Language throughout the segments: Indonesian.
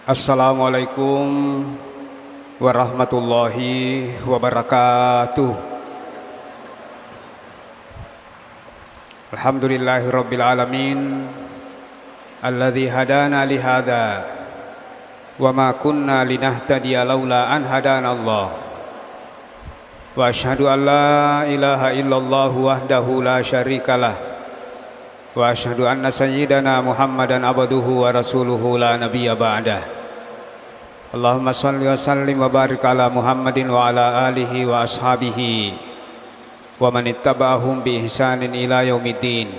Assalamualaikum warahmatullahi wabarakatuh. Alhamdulillahirabbil alamin alladzi hadana li hadza wa ma kunna linahtadiya laula an hadanallah. Wa asyhadu an la ilaha illallah wahdahu la syarikalah wa asyhadu anna sayyidana Muhammadan abduhu wa rasuluhu la nabiyya ba'dah. Allahumma salli wa sallim wa barik ala Muhammadin wa ala alihi wa ashabihi wa man ittaba'ahum bi ihsanin ila yaumiddin.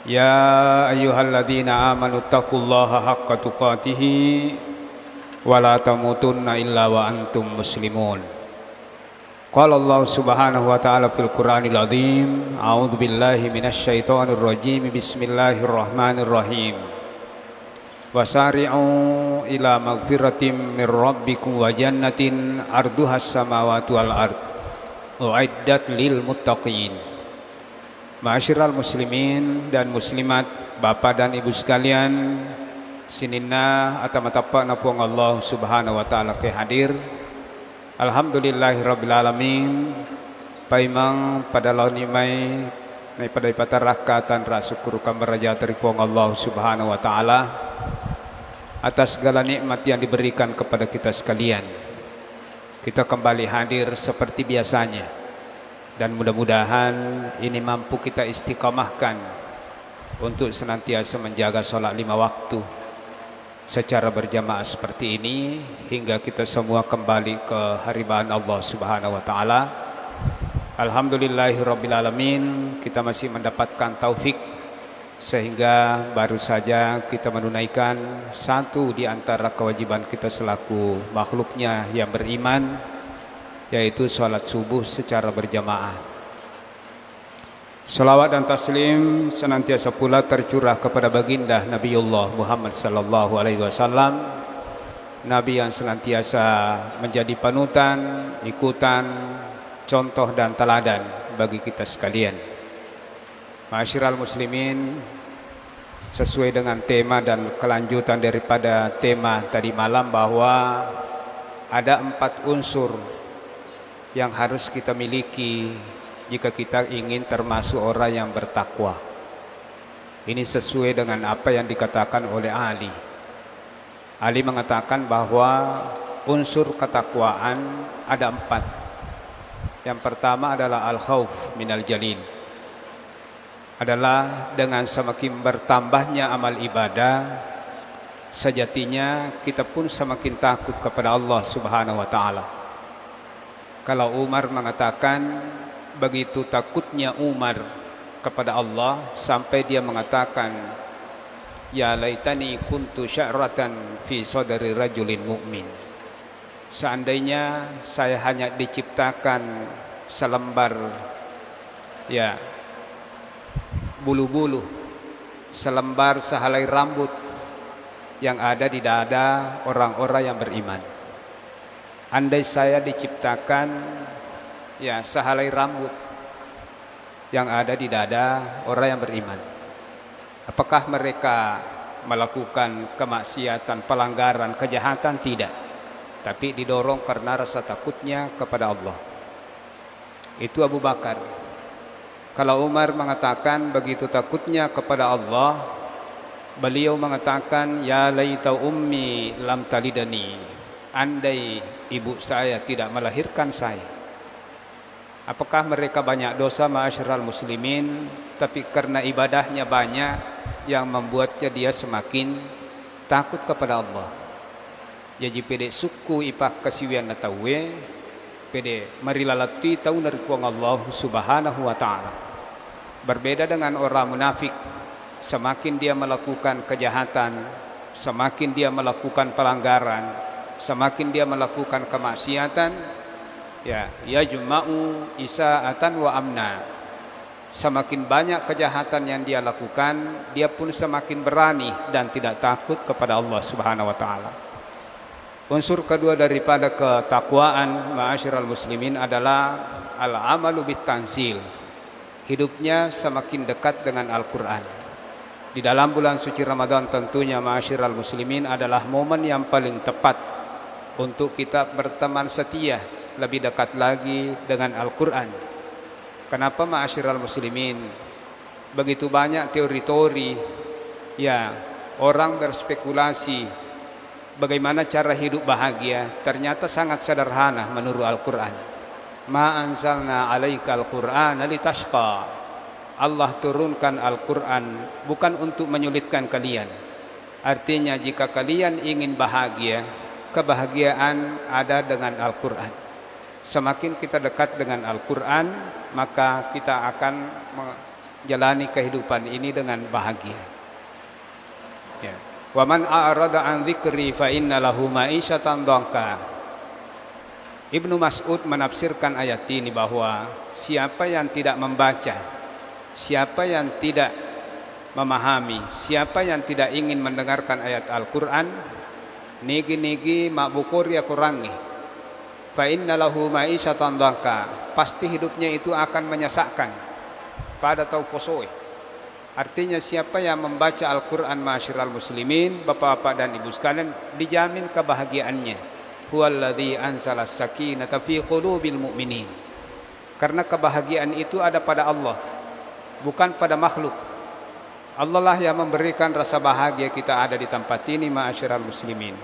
Ya ayyuhalladzina amanu taqullaha haqqa tuqatih wa la tamutunna illa wa antum muslimun. Qala Allah subhanahu wa ta'ala fil Qur'anil azim, a'udzu billahi minasyaitonir rajim, bismillahirrahmanirrahim. Wasari'u ila magfiratin mir rabbikum wa jannatin arduhas samawati wal ard uiddat lil muttaqin. Ma'asyiral muslimin dan muslimat, bapak dan ibu sekalian, sininna atamatapa napuang Allah subhanahu wa ta'ala ke hadir. Alhamdulillahirabbil alamin. Paimang pada launi mai nai pada pataraka ra syukur kamaraja teripong Allah subhanahu wa ta'ala atas segala nikmat yang diberikan kepada kita sekalian. Kita kembali hadir seperti biasanya, dan mudah-mudahan ini mampu kita istiqamahkan untuk senantiasa menjaga sholat 5 waktu secara berjamaah seperti ini hingga kita semua kembali ke hariban Allah subhanahu wa ta'ala. Alhamdulillahirabbil alamin, kita masih mendapatkan taufik sehingga baru saja kita menunaikan satu di antara kewajiban kita selaku makhluknya yang beriman, yaitu sholat subuh secara berjamaah. Salawat dan taslim senantiasa pula tercurah kepada baginda Nabiullah Muhammad sallallahu alaihi wasallam, nabi yang senantiasa menjadi panutan, ikutan, contoh dan teladan bagi kita sekalian. Ma'asyiral muslimin, sesuai dengan tema dan kelanjutan daripada tema tadi malam, bahwa ada 4 unsur yang harus kita miliki jika kita ingin termasuk orang yang bertakwa. Ini sesuai dengan apa yang dikatakan oleh Ali. Ali mengatakan bahwa unsur ketakwaan ada 4. Yang pertama adalah al-khauf minal jalil. Adalah dengan semakin bertambahnya amal ibadah, sejatinya kita pun semakin takut kepada Allah subhanahu wa ta'ala. Kalau Umar mengatakan, begitu takutnya Umar kepada Allah sampai dia mengatakan, ya laitani kuntu sya'ratan fi sadri rajulin mu'min. Seandainya saya hanya diciptakan selembar bulu-bulu, selembar sehelai rambut yang ada di dada orang-orang yang beriman. Andai saya diciptakan sehelai rambut yang ada di dada orang yang beriman, apakah mereka melakukan kemaksiatan, pelanggaran, kejahatan? Tidak, tapi didorong karena rasa takutnya kepada Allah. Itu Abu Bakar. Kalau Umar mengatakan begitu takutnya kepada Allah, beliau mengatakan, ya laita ummi lam talidani, andai ibu saya tidak melahirkan saya. Apakah mereka banyak dosa, ma'asyiral muslimin, tapi karena ibadahnya banyak yang membuatnya dia semakin takut kepada Allah. Jadi pede suku ipak kasiwian na tawe, pede marilalati tahu dari kuang Allah subhanahu wa ta'ala. Berbeda dengan orang munafik, semakin dia melakukan kejahatan, semakin dia melakukan pelanggaran, semakin dia melakukan kemaksiatan, ya juma'u isa'atan wa amna. Semakin banyak kejahatan yang dia lakukan, dia pun semakin berani dan tidak takut kepada Allah subhanahu wa ta'ala. Unsur kedua daripada ketakwaan, ma'asyiral muslimin, adalah al-amalu bit tanzil. Hidupnya semakin dekat dengan Al-Quran. Di dalam bulan suci Ramadan tentunya ma'asyiral muslimin adalah momen yang paling tepat untuk kita berteman setia lebih dekat lagi dengan Al-Quran. Kenapa ma'asyiral muslimin? Begitu banyak teori-teori ya, orang berspekulasi bagaimana cara hidup bahagia, ternyata sangat sederhana menurut Al-Quran. Ma anzalna 'alaikal Qur'ana litashqa. Allah turunkan Al-Quran bukan untuk menyulitkan kalian. Artinya jika kalian ingin bahagia, kebahagiaan ada dengan Al-Quran. Semakin kita dekat dengan Al-Quran, maka kita akan menjalani kehidupan ini dengan bahagia. Ya. Wa man a'rada an dzikri fa inna lahu ma'isyatan dhanka. Ibnu Mas'ud menafsirkan ayat ini bahwa siapa yang tidak membaca, siapa yang tidak memahami, siapa yang tidak ingin mendengarkan ayat Al-Quran, nigi-nigi mak bukur ya kurangi, fa inna lahu ma'isyatan dhanka, pasti hidupnya itu akan menyesakkan pada tau posoi. Artinya siapa yang membaca Al-Quran ma'asyiral muslimin, bapak-bapak dan ibu sekalian, dijamin kebahagiaannya. Huwallazi anzala as-sakinata fi qulubil mu'minin. Karena kebahagiaan itu ada pada Allah, bukan pada makhluk. Allah lah yang memberikan rasa bahagia kita ada di tempat ini ma'asyiral muslimin.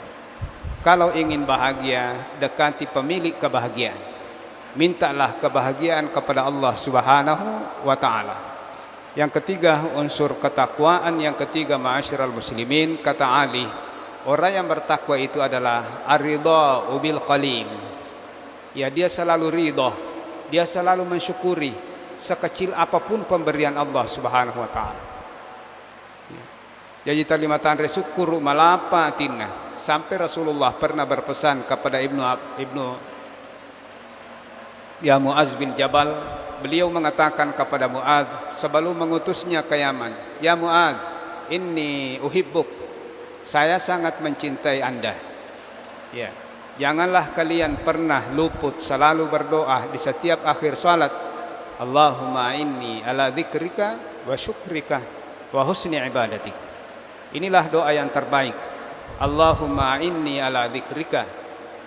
Kalau ingin bahagia, dekati pemilik kebahagiaan. Mintalah kebahagiaan kepada Allah Subhanahu wa ta'ala. Yang ketiga, unsur ketakwaan yang ketiga ma'asyiral muslimin, kata Ali, orang yang bertakwa itu adalah ar-ridha bil qalil. Ya, dia selalu ridha, dia selalu mensyukuri sekecil apapun pemberian Allah Subhanahu wa taala. Jadi talimatan syukur malapatina. Sampai Rasulullah pernah berpesan kepada Ibnu ya Muaz bin Jabal, beliau mengatakan kepada Muaz sebelum mengutusnya ke Yaman, "Ya Muaz, inni uhibbuk." Saya sangat mencintai Anda. Ya, janganlah kalian pernah luput selalu berdoa di setiap akhir salat, Allahumma inni ala dzikrika wa syukrika wa husni ibadatik. Inilah doa yang terbaik. Allahumma inni ala dzikrika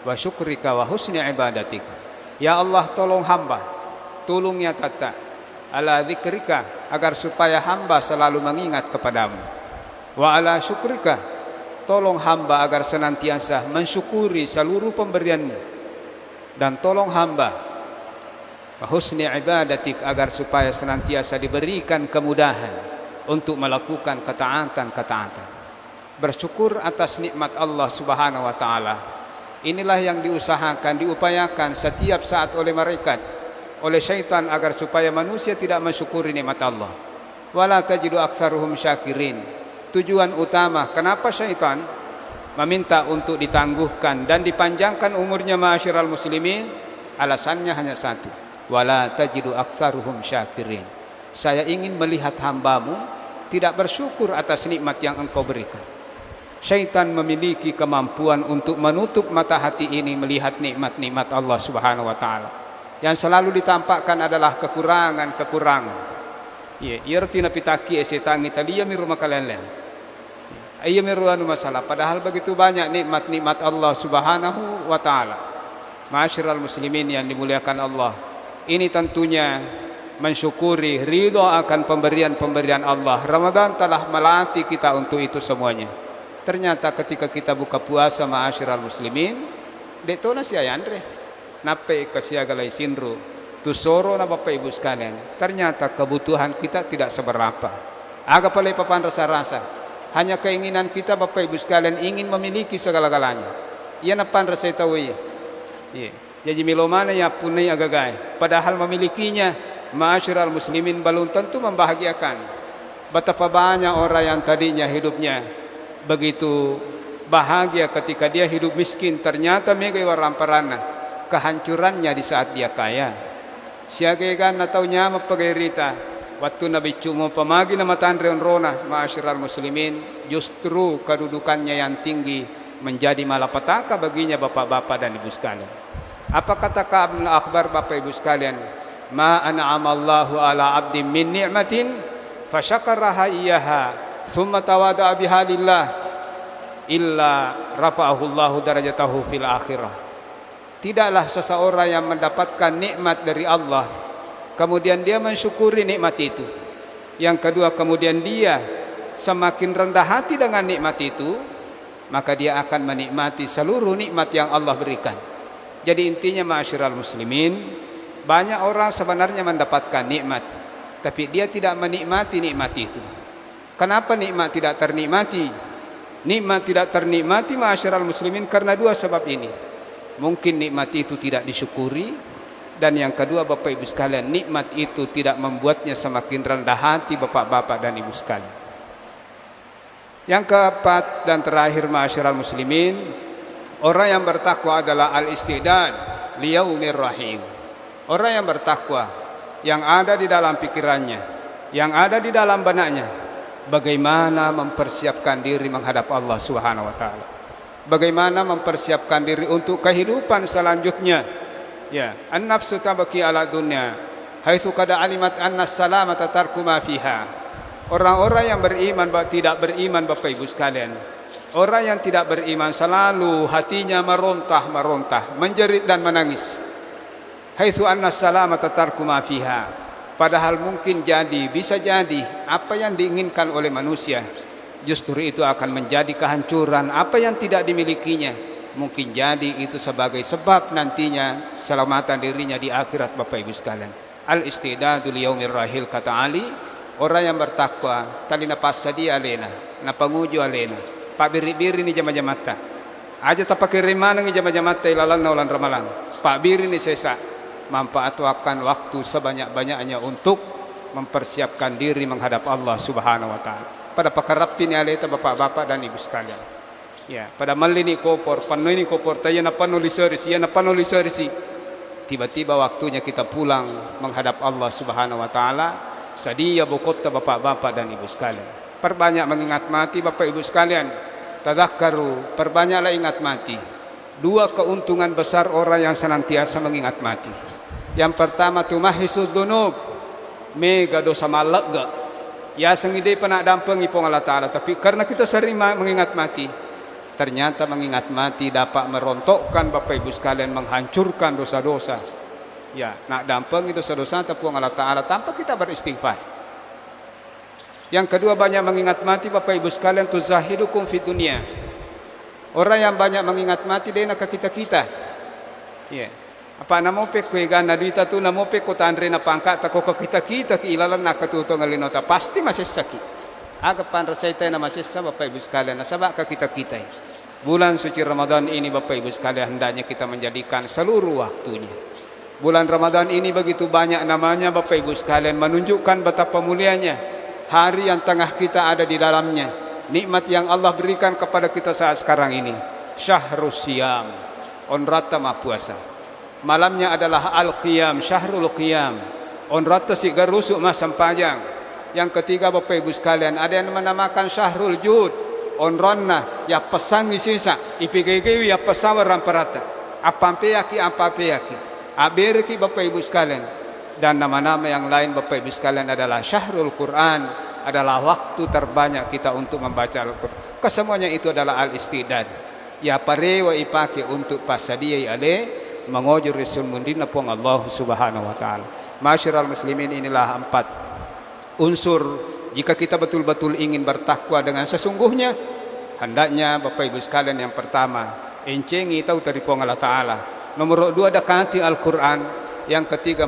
wa syukrika wa husni ibadatik. Ya Allah, tolong hamba, tolong ya tata, ala dzikrika, agar supaya hamba selalu mengingat kepadamu. Wa ala syukrika, tolong hamba agar senantiasa mensyukuri seluruh pemberianmu. Dan tolong hamba husni ibadatik, agar supaya senantiasa diberikan kemudahan untuk melakukan ketaatan-ketaatan. Bersyukur atas nikmat Allah Subhanahu wa taala. Inilah yang diusahakan, diupayakan setiap saat oleh malaikat, oleh syaitan, agar supaya manusia tidak mensyukuri nikmat Allah. Wala tajidu aktsaruhum syakirin. Tujuan utama kenapa syaitan meminta untuk ditangguhkan dan dipanjangkan umurnya ma'asyiral muslimin, alasannya hanya satu. Wala tajidu aktsaruhum syakirin. Saya ingin melihat hambamu tidak bersyukur atas nikmat yang engkau berikan. Syaitan memiliki kemampuan untuk menutup mata hati ini melihat nikmat-nikmat Allah Subhanahu wa taala. Yang selalu ditampakkan adalah kekurangan-kekurangan. Ya, irtina pitaki setan Italia miru makalelen. Iya miruanu masalah, padahal begitu banyak nikmat-nikmat Allah Subhanahu wa taala. Ma'asyiral muslimin yang dimuliakan Allah. Ini tentunya mensyukuri ridha akan pemberian-pemberian Allah. Ramadan telah melatih kita untuk itu semuanya. Ternyata ketika kita buka puasa ma'asyiral muslimin, detona si ayandre nape kasiagalai sinru tusoro na bapak ibu sekalian. Ternyata kebutuhan kita tidak seberapa. Aga palai papan rasa-rasa. Hanya keinginan kita bapak ibu sekalian ingin memiliki segala-galanya. Ia napan rasa tahu ya. Jadi milomana ya punai agagai. Padahal memilikinya ma'asyiral muslimin belum tentu membahagiakan. Betapa banyak orang yang tadinya hidupnya begitu bahagia ketika dia hidup miskin, ternyata mega waramparana kehancurannya di saat dia kaya. Siagegan atau nyama pagerita waktu Nabi cuma pemagi nama tandreon rona ma'asyiral muslimin, justru kedudukannya yang tinggi menjadi malapetaka baginya bapak-bapak dan ibu sekalian. Apa kata Ka'ab bin Akhbar bapak ibu sekalian? Ma an'amallahu ala abdin min ni'matin fasyakaraha iyyaha thumma tawada'a biha lillah illa rafa'ahu Allahu darajatahu fil akhirah. Tidaklah seseorang yang mendapatkan nikmat dari Allah kemudian dia mensyukuri nikmat itu. Yang kedua, kemudian dia semakin rendah hati dengan nikmat itu, maka dia akan menikmati seluruh nikmat yang Allah berikan. Jadi intinya ma'asyiral muslimin, banyak orang sebenarnya mendapatkan nikmat, tapi dia tidak menikmati nikmat itu. Kenapa nikmat tidak ternikmati? Nikmat tidak ternikmati ma'asyiral muslimin karena dua sebab ini. Mungkin nikmat itu tidak disyukuri, dan yang kedua Bapak Ibu sekalian, nikmat itu tidak membuatnya semakin rendah hati bapak-bapak dan ibu sekalian. Yang keempat dan terakhir ma'asyiral muslimin, orang yang bertakwa adalah al-istidad liyaumir rahim. Orang yang bertakwa, yang ada di dalam pikirannya, yang ada di dalam benaknya, bagaimana mempersiapkan diri menghadap Allah Subhanahu wa taala. Bagaimana mempersiapkan diri untuk kehidupan selanjutnya. Ya, an-nafsu tabki ala dunya haitsu qad alimat anna salamata tarku ma fiha. Orang-orang yang beriman tidak beriman Bapak Ibu sekalian. Orang yang tidak beriman selalu hatinya merontah, menjerit dan menangis. Haitsu anna salamata tarku ma fiha. Padahal mungkin bisa jadi apa yang diinginkan oleh manusia justru itu akan menjadi kehancuran apa yang tidak dimilikinya. Mungkin jadi itu sebagai sebab nantinya keselamatan dirinya di akhirat Bapak Ibu sekalian. Al-istidadu liyaumir rahil, kata Ali, orang yang bertakwa talina pasadi alena, na pangujo alena, pak biri-biri ni jama-jamata. Aja tapake remana ni jama-jamata ilalan naulan ramalan. Pak biri ni sesa manfaatkan waktu sebanyak-banyaknya untuk mempersiapkan diri menghadap Allah Subhanahu wa taala. Pada pakarapin aleta bapak-bapak dan ibu sekalian. Ya, pada malini kopor, panoi kopor, tayo na panulisorisi, na panulisorisi. Tiba-tiba waktunya kita pulang menghadap Allah Subhanahu wa taala. Sadia bukota bapak-bapak dan ibu sekalian. Perbanyak mengingat mati Bapak Ibu sekalian. Tadzakkaru, perbanyaklah ingat mati. Dua keuntungan besar orang yang senantiasa mengingat mati. Yang pertama tumahisud dunub, mega dosa malaga. Ya sengide pernah dampeng ipong Allah Ta'ala, tapi karena kita sering mengingat mati, ternyata mengingat mati dapat merontokkan Bapak Ibu sekalian, menghancurkan dosa-dosa. Ya, nak dampeng dosa-dosa tepuang Allah Ta'ala tanpa kita beristighfar. Yang kedua, banyak mengingat mati Bapak Ibu sekalian, tuzahidukum fid dunia. Orang yang banyak mengingat mati dia nak kita-kita. Ya. Apa namo pe kue gana duita tu namo pe kota andre na pangkat tako kita ilalan nak katuto ngalinota pasti masih sakit. Aga panrasay tayo na masih sa Bapak Ibu sekalian, nasaba ka kita. Bulan suci Ramadan ini Bapak Ibu sekalian hendaknya kita menjadikan seluruh waktunya. Bulan Ramadan ini begitu banyak namanya Bapak Ibu sekalian, menunjukkan betapa mulianya hari yang tengah kita ada di dalamnya. Nikmat yang Allah berikan kepada kita saat sekarang ini. Syahrus Siyam, onrata puasa. Malamnya adalah Al-Qiyam, Syahrul Qiyam. Onrata si garusuk masam panjang. Yang ketiga Bapak Ibu sekalian, ada yang menamakan Syahrul Jud. Onronna ya pesan sisa, ipigegewi ya pesawar ramparata. Apa-apa yaki. Aberki Bapak Ibu sekalian. Dan nama-nama yang lain Bapak Ibu sekalian adalah Syahrul Quran, adalah waktu terbanyak kita untuk membaca Al-Quran. Kesemuanya itu adalah al-istidad. Ya parewa ipake untuk pasadiyai ale mengojur risul mundina pong Allah Subhanahu wa taala. Masyiral muslimin, inilah 4 unsur jika kita betul-betul ingin bertakwa dengan sesungguhnya. Hendaknya Bapak Ibu sekalian, yang pertama encengi tahu dari pong Allah taala. Nomor 2 dekati Al-Quran. Yang ketiga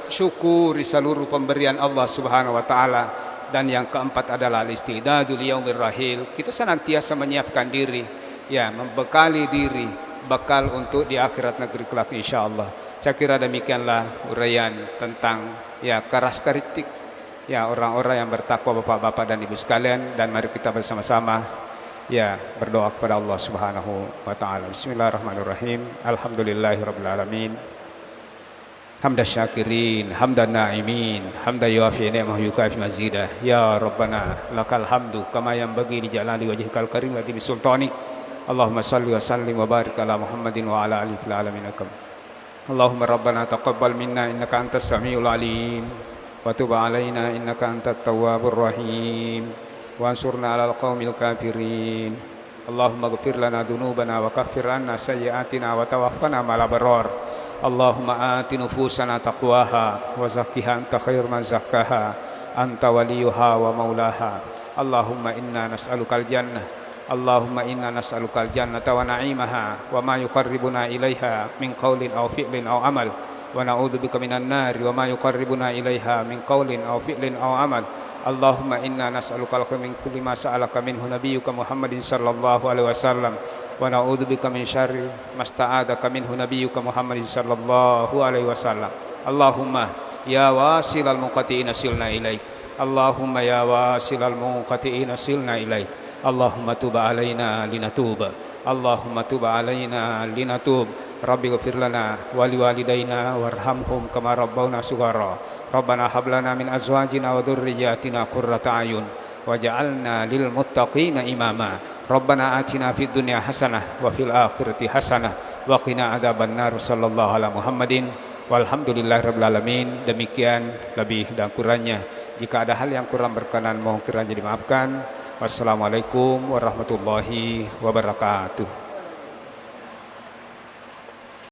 syukuri seluruh pemberian Allah Subhanahu wa taala. Dan yang keempat adalah al-istidadu liyaumir rahil. Kita senantiasa menyiapkan diri, ya, membekali diri bakal untuk di akhirat negeri kelak insyaallah. Saya kira demikianlah uraian tentang ya karakteristik ya orang-orang yang bertakwa Bapak-bapak dan Ibu sekalian, dan mari kita bersama-sama ya berdoa kepada Allah Subhanahu wa taala. Bismillahirrahmanirrahim. Alhamdulillahirabbil alamin. Hamdan syakirin, hamdan na'imin, hamdan yuafi ni'mah yukafi mazidah. Ya Rabbana lakal hamdu kama yanbaghi li jalali wajhikal karim wa bi sultanik. Allahumma salli wa sallim wa barik ala Muhammadin wa ala alihi fil alamin. Allahumma rabbana taqabbal minna innaka antas samiul alim wa tub alaina innaka antat tawwabur rahim. وانصرنا على القوم الكافرين اللهم اغفر لنا ذنوبنا وكفر عنا سيئاتنا وتوفنا مع الأبرار اللهم آت نفوسنا تقواها وزكها أنت خير من زكاها أنت وليها ومولاها اللهم إنا نسألك الجنة اللهم إنا نسألك الجنة ونعيمها وما يقربنا إليها من قول أو فعل أو عمل ونعوذ بك من النار وما يقربنا إليها من قول أو فعل أو عمل اللهم إنا نسألك الخير من كل ما سألك منه نبيك محمد صلى الله عليه وسلم ونعوذ بك من شر ما استعاذك منه نبيك محمد صلى الله عليه وسلم اللهم يا واصل المنقطعين سلنا إليك اللهم يا واصل المنقطعين سلنا إليك اللهم تب علينا لنتوب اللهم تب علينا لنتوب ربي اغفر لنا ولوالدينا وارحمهم كما ربونا صغارا ربنا هب لنا من أزواجنا وذرياتنا قرة أعين وجعلنا للمتقين إماما ربنا آتنا في الدنيا حسنة وفي الآخرة حسنة وقنا عذاب النار صلى الله على محمد walhamdulillahirabbil alamin. Demikian lebih dan kurangnya, jika ada hal yang kurang berkenan mohon kiranya dimaafkan. Wassalamualaikum warahmatullahi wabarakatuh.